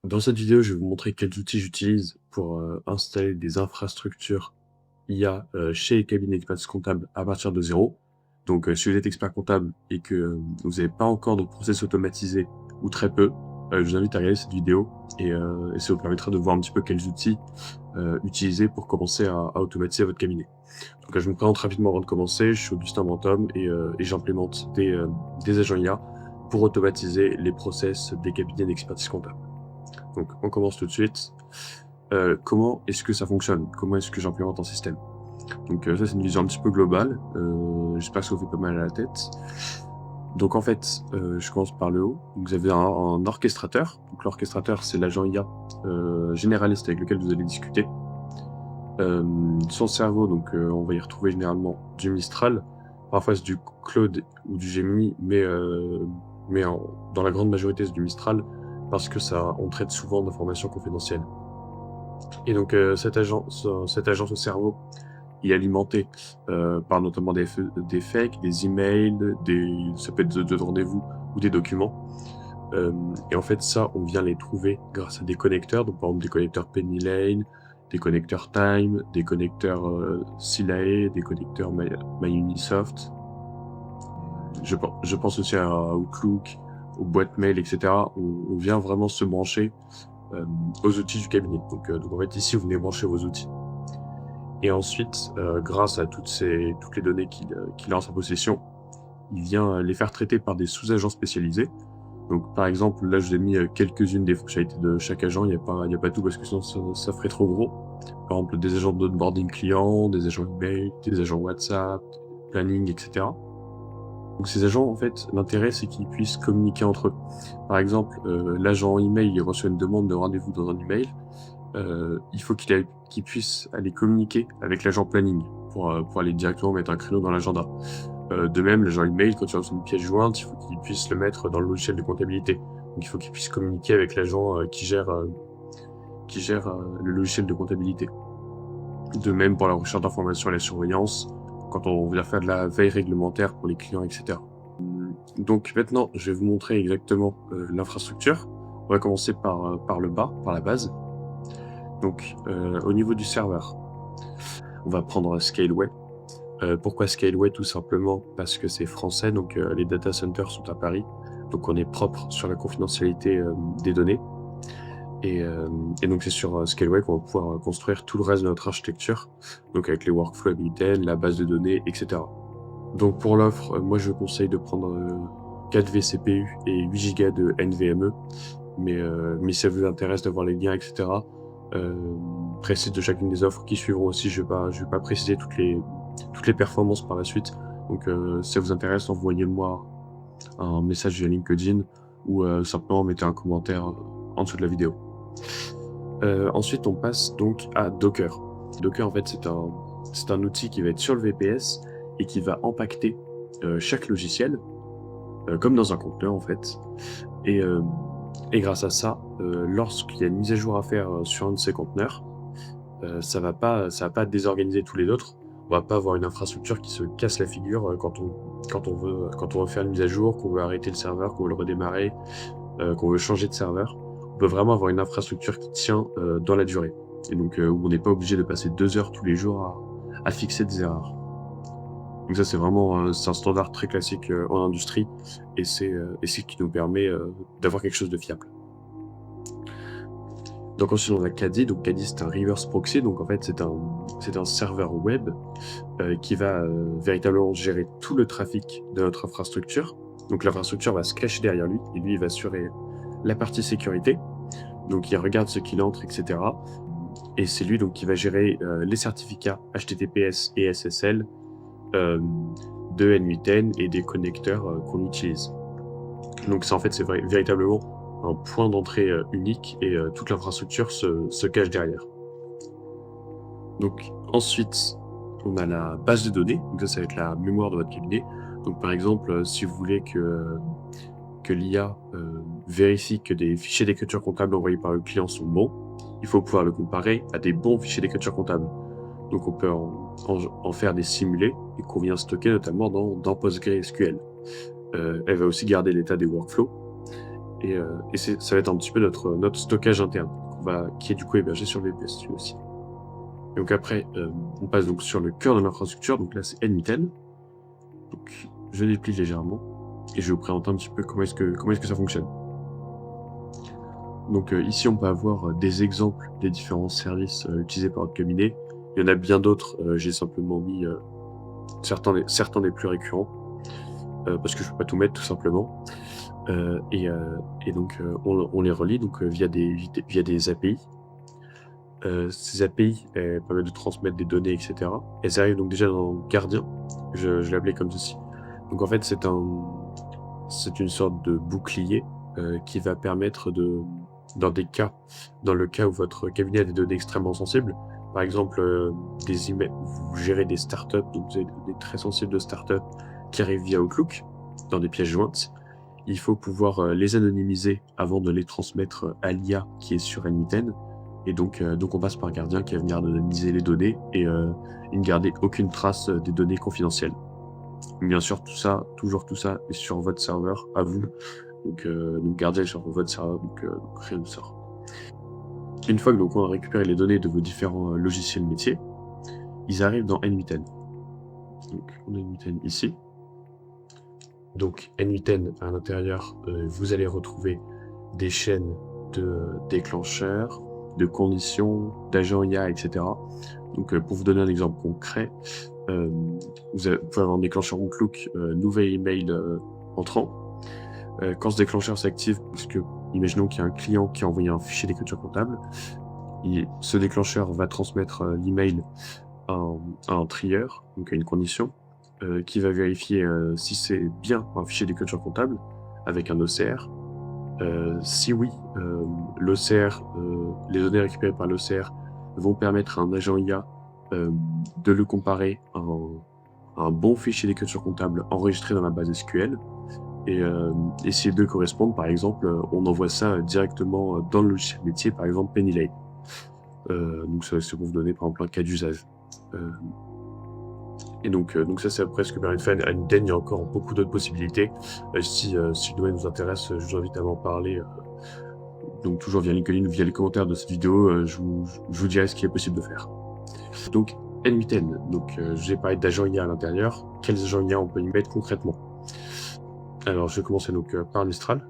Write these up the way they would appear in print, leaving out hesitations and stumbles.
Dans cette vidéo, je vais vous montrer quels outils j'utilise pour installer des infrastructures IA chez les cabinets d'expertise comptable à partir de zéro. Donc, si vous êtes expert comptable et que vous n'avez pas encore de process automatisé ou très peu, je vous invite à regarder cette vidéo et ça vous permettra de voir un petit peu quels outils utiliser pour commencer à automatiser votre cabinet. Donc, je me présente rapidement avant de commencer. Je suis Augustin Bantom et j'implémente des agents IA pour automatiser les process des cabinets d'expertise comptable. Donc, on commence tout de suite. Comment est-ce que ça fonctionne? Comment est-ce que j'implémente un système? Donc, ça, c'est une vision un petit peu globale. J'espère que ça vous fait pas mal à la tête. Donc, en fait, je commence par le haut. Donc, vous avez un orchestrateur. Donc, l'orchestrateur, c'est l'agent IA généraliste avec lequel vous allez discuter. Son cerveau, donc, on va y retrouver généralement du Mistral. Parfois, c'est du Claude ou du Gemini, dans la grande majorité, c'est du Mistral parce que on traite souvent d'informations confidentielles. Et donc, cet agent au cerveau, il est alimenté par notamment des fakes, des emails, ça peut être de rendez-vous ou des documents. Et en fait, ça, on vient les trouver grâce à des connecteurs. Donc, par exemple, des connecteurs Penny Lane, des connecteurs Time, des connecteurs Silae, des connecteurs MyUnisoft. Je pense aussi à Outlook, aux boîtes mail, etc. On vient vraiment se brancher aux outils du cabinet. Donc en fait, ici, vous venez brancher vos outils. Et ensuite, grâce à toutes les données qu'il a en sa possession, il vient les faire traiter par des sous-agents spécialisés. Donc par exemple, là, je vous ai mis quelques-unes des fonctionnalités de chaque agent. Il n'y a pas tout parce que sinon ça ferait trop gros. Par exemple, des agents d'onboarding client, des agents email, des agents WhatsApp, planning, etc. Donc ces agents, en fait, l'intérêt, c'est qu'ils puissent communiquer entre eux. Par exemple, l'agent email, il reçoit une demande de rendez-vous dans un email. Il faut qu'il puisse aller communiquer avec l'agent planning pour aller directement mettre un créneau dans l'agenda. De même, l'agent email, quand il reçoit une pièce jointe, il faut qu'il puisse le mettre dans le logiciel de comptabilité. Donc il faut qu'il puisse communiquer avec l'agent qui gère le logiciel de comptabilité. De même pour la recherche d'informations et la surveillance, quand on vient faire de la veille réglementaire pour les clients, etc. Donc maintenant, je vais vous montrer exactement l'infrastructure. On va commencer par le bas, par la base. Donc, au niveau du serveur, on va prendre Scaleway. Pourquoi Scaleway? Tout simplement parce que c'est français, donc les data centers sont à Paris, donc on est propre sur la confidentialité des données. Et donc c'est sur Scaleway qu'on va pouvoir construire tout le reste de notre architecture, donc avec les workflows habilités, la base de données, etc. Donc pour l'offre, moi je conseille de prendre 4 vCPU et 8 Go de NVMe, mais si ça vous intéresse d'avoir les liens, etc., précise de chacune des offres qui suivront aussi. Je vais pas préciser toutes les performances par la suite. Donc si ça vous intéresse, envoyez-moi un message via LinkedIn ou simplement mettez un commentaire en dessous de la vidéo. Ensuite, on passe donc à Docker. Docker, en fait, c'est un outil qui va être sur le VPS et qui va impacter chaque logiciel, comme dans un conteneur, en fait. Et grâce à ça, lorsqu'il y a une mise à jour à faire sur un de ces conteneurs, ça va pas désorganiser tous les autres. On va pas avoir une infrastructure qui se casse la figure quand on veut faire une mise à jour, qu'on veut arrêter le serveur, qu'on veut le redémarrer, qu'on veut changer de serveur. On peut vraiment avoir une infrastructure qui tient dans la durée. Et donc où on n'est pas obligé de passer 2 heures tous les jours à fixer des erreurs. Donc ça, c'est un standard très classique en industrie et c'est ce qui nous permet d'avoir quelque chose de fiable. Donc ensuite on a Caddy. Donc Caddy, c'est un reverse proxy. Donc en fait c'est un serveur web qui va véritablement gérer tout le trafic de notre infrastructure. Donc l'infrastructure va se cacher derrière lui et lui il va assurer la partie sécurité. Donc il regarde ce qu'il entre, etc. Et c'est lui donc qui va gérer les certificats HTTPS et SSL de N8N et des connecteurs qu'on utilise. Donc ça, en fait, c'est véritablement un point d'entrée unique et toute l'infrastructure se cache derrière. Donc ensuite, on a la base de données. Donc ça va être la mémoire de votre cabinet. Donc par exemple, si vous voulez que l'IA vérifie que des fichiers d'écriture comptable envoyés par le client sont bons, il faut pouvoir le comparer à des bons fichiers d'écriture comptable. Donc on peut en faire des simulés et qu'on vient stocker notamment dans PostgreSQL. Elle va aussi garder l'état des workflows Ça va être un petit peu notre stockage interne qui est du coup hébergé sur le VPS aussi. Donc après, on passe donc sur le cœur de l'infrastructure, donc là c'est NMITEN. Donc je déplie légèrement et je vais vous présenter un petit peu comment est-ce que ça fonctionne. Donc ici on peut avoir des exemples des différents services utilisés par notre cabinet. Il y en a bien d'autres, j'ai simplement mis certains des plus récurrents, parce que je peux pas tout mettre tout simplement. Et donc on les relie donc via des API. Ces API permettent de transmettre des données, etc. Elles arrivent donc déjà dans Gardien. Je l'ai appelé comme ceci. Donc en fait, c'est une sorte de bouclier qui va permettre dans le cas où votre cabinet a des données extrêmement sensibles, par exemple des emails, vous gérez des startups, donc vous avez des données très sensibles de startups qui arrivent via Outlook dans des pièces jointes. Il faut pouvoir les anonymiser avant de les transmettre à l'IA qui est sur NMITEN. Et donc on passe par Gardien qui va venir anonymiser les données et ne garder aucune trace des données confidentielles. Bien sûr, toujours tout ça est sur votre serveur, à vous. Donc Gardien est sur votre serveur, donc rien ne sort. Une fois que donc, on a récupéré les données de vos différents logiciels métiers, ils arrivent dans NMITEN. Donc on a NMITEN ici. Donc NMITEN à l'intérieur, vous allez retrouver des chaînes de déclencheurs, de conditions, d'agents IA, etc. Donc pour vous donner un exemple concret, vous pouvez avoir un déclencheur Outlook, nouvel email entrant. Quand ce déclencheur s'active, parce que imaginons qu'il y a un client qui a envoyé un fichier d'écriture comptable, ce déclencheur va transmettre l'email à un trieur, donc à une condition, qui va vérifier si c'est bien un fichier d'écriture comptable avec un OCR. Si oui, l'OCR, les données récupérées par l'OCR vont permettre à un agent IA de le comparer à un bon fichier d'écriture comptable enregistré dans la base SQL. Et si les deux correspondent, par exemple, on envoie ça directement dans le logiciel métier, par exemple PennyLane. Donc ça, c'est pour vous donner par exemple un cas d'usage. Et donc ça, c'est après ce que permet de faire à NMITEN. Il y a encore beaucoup d'autres possibilités. Si le domaine vous intéresse, je vous invite à m'en parler. Donc toujours via LinkedIn ou via les commentaires de cette vidéo, je vous dirai ce qui est possible de faire. Donc NMITEN, j'ai parlé d'agents IA à l'intérieur. Quels agents IA on peut y mettre concrètement? Alors je vais commencer par Mistral.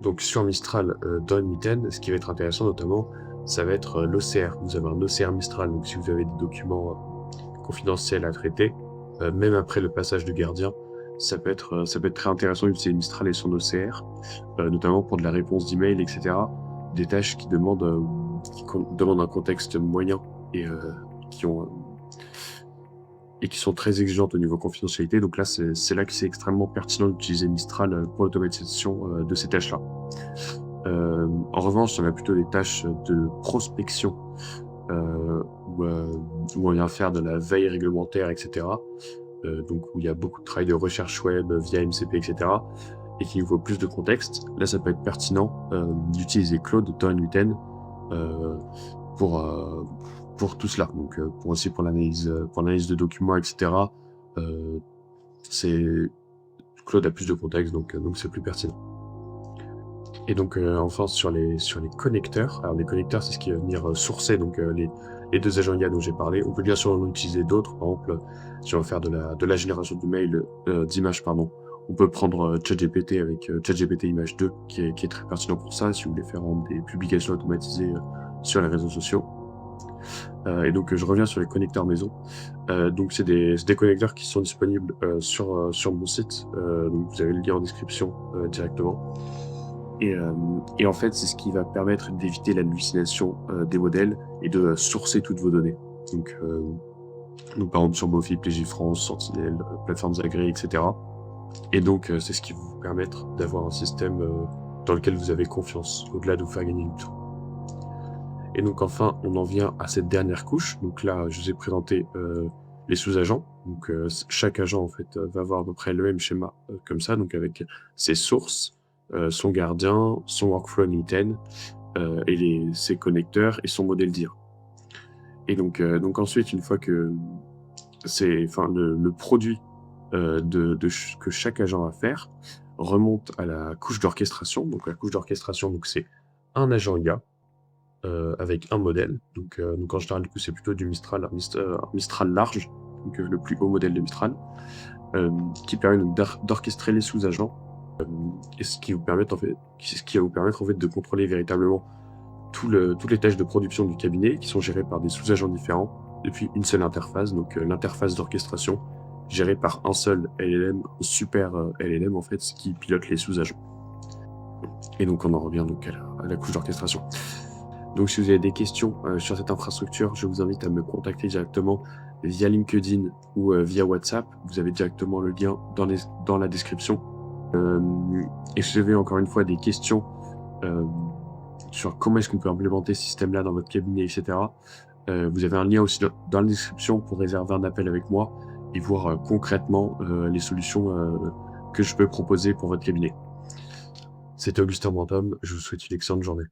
Donc sur Mistral, dans NMITEN, ce qui va être intéressant notamment, ça va être l'OCR. Vous avez un OCR Mistral, donc si vous avez des documents confidentiels à traiter, même après le passage de Gardien, ça peut être très intéressant d'utiliser Mistral et son OCR, notamment pour de la réponse d'email, etc. Des tâches qui demandent un contexte moyen et qui sont très exigeantes au niveau confidentialité. Donc là, c'est là que c'est extrêmement pertinent d'utiliser Mistral pour l'automatisation de ces tâches-là. En revanche, on a plutôt des tâches de prospection où on vient faire de la veille réglementaire, etc. Donc où il y a beaucoup de travail de recherche web via MCP, etc. et qu'il nous faut plus de contexte. Là, ça peut être pertinent d'utiliser Claude dans NMITEN pour tout cela. Donc pour l'analyse de documents, etc. Claude a plus de contexte, donc c'est plus pertinent. Et donc enfin sur les connecteurs. Alors les connecteurs, c'est ce qui va venir sourcer donc les deux agents IA dont j'ai parlé. On peut bien sûr en utiliser d'autres. Par exemple, si on va faire de la génération d'images, on peut prendre ChatGPT avec ChatGPT Image 2 qui est très pertinent pour ça, si vous voulez faire des publications automatisées sur les réseaux sociaux. Et donc je reviens sur les connecteurs maison. Donc c'est des connecteurs qui sont disponibles sur mon site. Donc vous avez le lien en description directement. Et en fait, c'est ce qui va permettre d'éviter l'hallucination des modèles et de sourcer toutes vos données. Donc par exemple sur Mofi, Plégifrance, Sentinel, plateformes agréées, etc. Et donc c'est ce qui va vous permettre d'avoir un système dans lequel vous avez confiance, au-delà de vous faire gagner du temps. Et donc enfin, on en vient à cette dernière couche. Donc là, je vous ai présenté les sous-agents. Donc chaque agent en fait va avoir à peu près le même schéma comme ça, donc avec ses sources, son gardien, son workflow NMITEN et ses connecteurs et son modèle d'IA. Et donc ensuite, une fois que le produit que chaque agent va faire, remonte à la couche d'orchestration. Donc la couche d'orchestration, donc c'est un agent IA avec un modèle. Donc en général, du coup, c'est plutôt du Mistral, un Mistral large, donc le plus haut modèle de Mistral, qui permet donc d'orchestrer les sous-agents, et ce qui va vous permettre en fait de contrôler véritablement toutes les tâches de production du cabinet qui sont gérées par des sous-agents différents depuis une seule interface, donc l'interface d'orchestration gérée par un seul LLM, super LLM en fait, qui pilote les sous-agents. Et donc on en revient donc à la couche d'orchestration. Donc si vous avez des questions sur cette infrastructure, je vous invite à me contacter directement via LinkedIn ou via WhatsApp. Vous avez directement le lien dans la description. Et si vous avez encore une fois des questions sur comment est-ce qu'on peut implémenter ce système-là dans votre cabinet, etc., vous avez un lien aussi dans la description pour réserver un appel avec moi et voir concrètement les solutions que je peux proposer pour votre cabinet. C'était Augustin Brantôme, je vous souhaite une excellente journée.